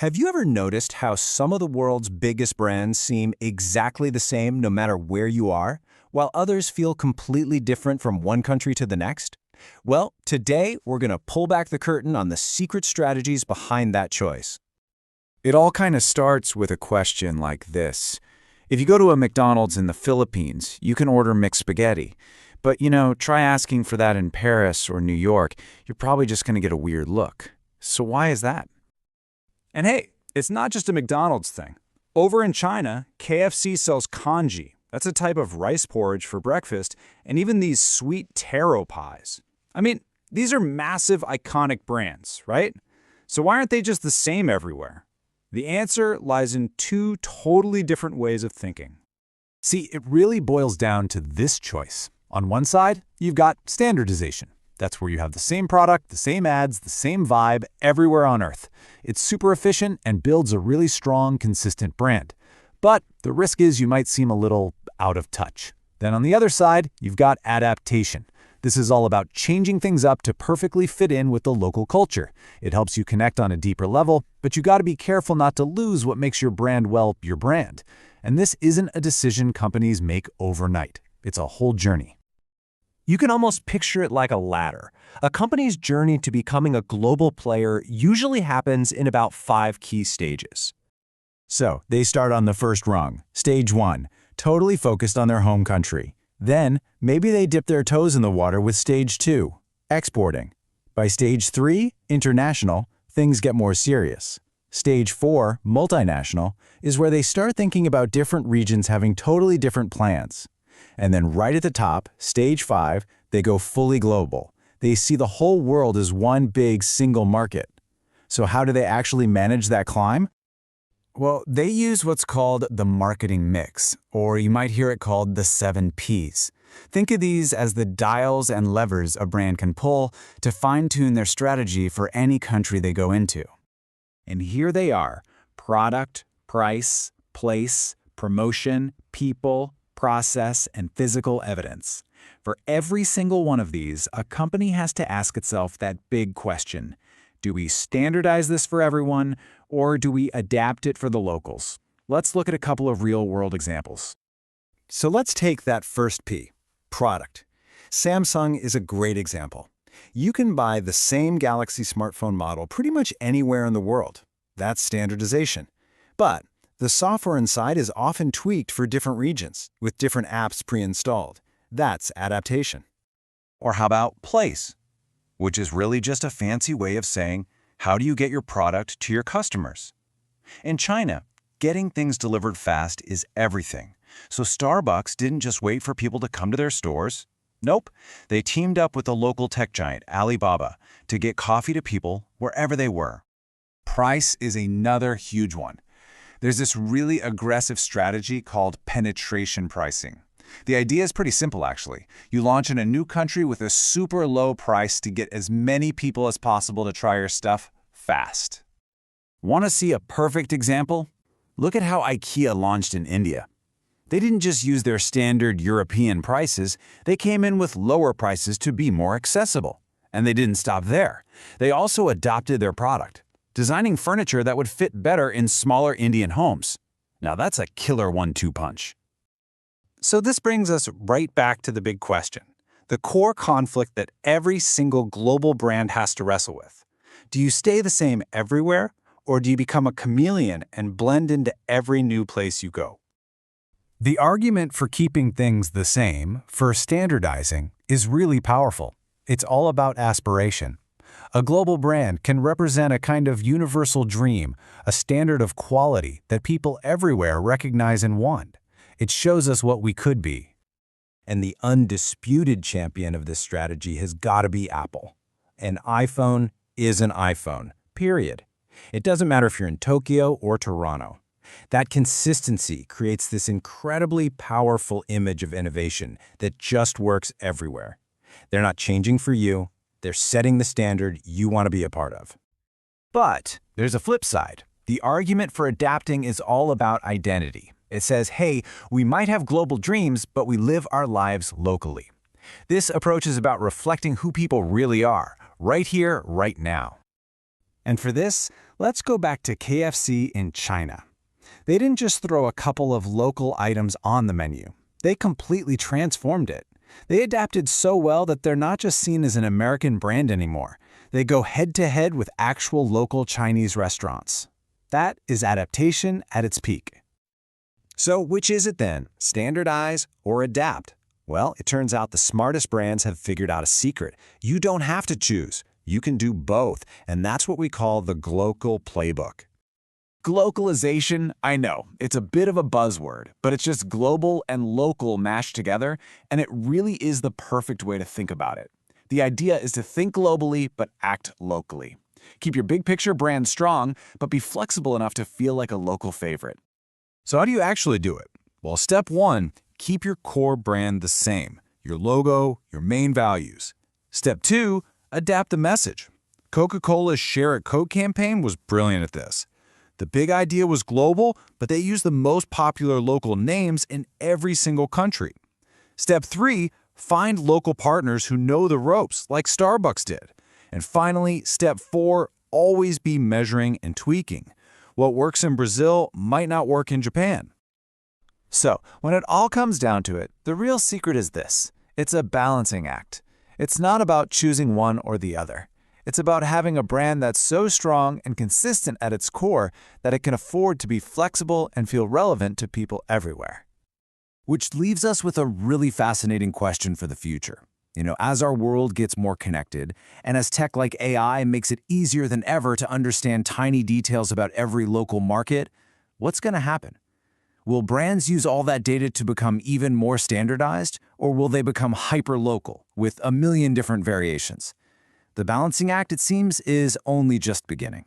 Have you ever noticed how some of the world's biggest brands seem exactly the same no matter where you are, while others feel completely different from one country to the next? Well, today we're going to pull back the curtain on the secret strategies behind that choice. It all kind of starts with a question like this. If you go to a McDonald's in the Philippines, you can order mixed spaghetti. But, try asking for that in Paris or New York, you're probably just going to get a weird look. So why is that? And hey, it's not just a McDonald's thing. Over in China, KFC sells congee. That's a type of rice porridge for breakfast, and even these sweet taro pies. I mean, these are massive, iconic brands, right? So why aren't they just the same everywhere? The answer lies in two totally different ways of thinking. See, it really boils down to this choice. On one side, you've got standardization. That's where you have the same product, the same ads, the same vibe everywhere on Earth. It's super efficient and builds a really strong, consistent brand. But the risk is you might seem a little out of touch. Then on the other side, you've got adaptation. This is all about changing things up to perfectly fit in with the local culture. It helps you connect on a deeper level, but you got to be careful not to lose what makes your brand, well, your brand. And this isn't a decision companies make overnight. It's a whole journey. You can almost picture it like a ladder. A company's journey to becoming a global player usually happens in about 5 key stages. So, they start on the first rung, stage 1, totally focused on their home country. Then, maybe they dip their toes in the water with stage 2, exporting. By stage 3, international, things get more serious. Stage 4, multinational, is where they start thinking about different regions having totally different plans. And then right at the top, stage 5, they go fully global. They see the whole world as one big single market. So how do they actually manage that climb? Well, they use what's called the marketing mix, or you might hear it called the 7 Ps. Think of these as the dials and levers a brand can pull to fine-tune their strategy for any country they go into. And here they are: product, price, place, promotion, people, process, and physical evidence. For every single one of these, a company has to ask itself that big question. Do we standardize this for everyone, or do we adapt it for the locals? Let's look at a couple of real-world examples. So let's take that first P, product. Samsung is a great example. You can buy the same Galaxy smartphone model pretty much anywhere in the world. That's standardization. But the software inside is often tweaked for different regions, with different apps pre-installed. That's adaptation. Or how about place, which is really just a fancy way of saying, how do you get your product to your customers? In China, getting things delivered fast is everything. So Starbucks didn't just wait for people to come to their stores. Nope, they teamed up with the local tech giant, Alibaba, to get coffee to people wherever they were. Price is another huge one. There's this really aggressive strategy called penetration pricing. The idea is pretty simple, actually. You launch in a new country with a super low price to get as many people as possible to try your stuff fast. Want to see a perfect example? Look at how IKEA launched in India. They didn't just use their standard European prices, they came in with lower prices to be more accessible. And they didn't stop there. They also adopted their product, designing furniture that would fit better in smaller Indian homes. Now that's a killer 1-2 punch. So this brings us right back to the big question, the core conflict that every single global brand has to wrestle with. Do you stay the same everywhere, or do you become a chameleon and blend into every new place you go? The argument for keeping things the same, for standardizing, is really powerful. It's all about aspiration. A global brand can represent a kind of universal dream, a standard of quality that people everywhere recognize and want. It shows us what we could be. And the undisputed champion of this strategy has got to be Apple. An iPhone is an iPhone, period. It doesn't matter if you're in Tokyo or Toronto. That consistency creates this incredibly powerful image of innovation that just works everywhere. They're not changing for you. They're setting the standard you want to be a part of. But there's a flip side. The argument for adapting is all about identity. It says, hey, we might have global dreams, but we live our lives locally. This approach is about reflecting who people really are, right here, right now. And for this, let's go back to KFC in China. They didn't just throw a couple of local items on the menu. They completely transformed it. They adapted so well that they're not just seen as an American brand anymore. They go head-to-head with actual local Chinese restaurants. That is adaptation at its peak. So which is it then? Standardize or adapt? Well, it turns out the smartest brands have figured out a secret. You don't have to choose. You can do both, and that's what we call the global playbook. Glocalization, I know, it's a bit of a buzzword, but it's just global and local mashed together, and it really is the perfect way to think about it. The idea is to think globally, but act locally. Keep your big picture brand strong, but be flexible enough to feel like a local favorite. So how do you actually do it? Well, step 1, keep your core brand the same, your logo, your main values. Step 2, adapt the message. Coca-Cola's Share It Coke campaign was brilliant at this. The big idea was global, but they used the most popular local names in every single country. Step 3, find local partners who know the ropes, like Starbucks did. And finally, step 4, always be measuring and tweaking. What works in Brazil might not work in Japan. So, when it all comes down to it, the real secret is this. It's a balancing act. It's not about choosing one or the other. It's about having a brand that's so strong and consistent at its core that it can afford to be flexible and feel relevant to people everywhere. Which leaves us with a really fascinating question for the future. As our world gets more connected, and as tech like AI makes it easier than ever to understand tiny details about every local market, what's going to happen? Will brands use all that data to become even more standardized, or will they become hyper-local with a million different variations? The balancing act, it seems, is only just beginning.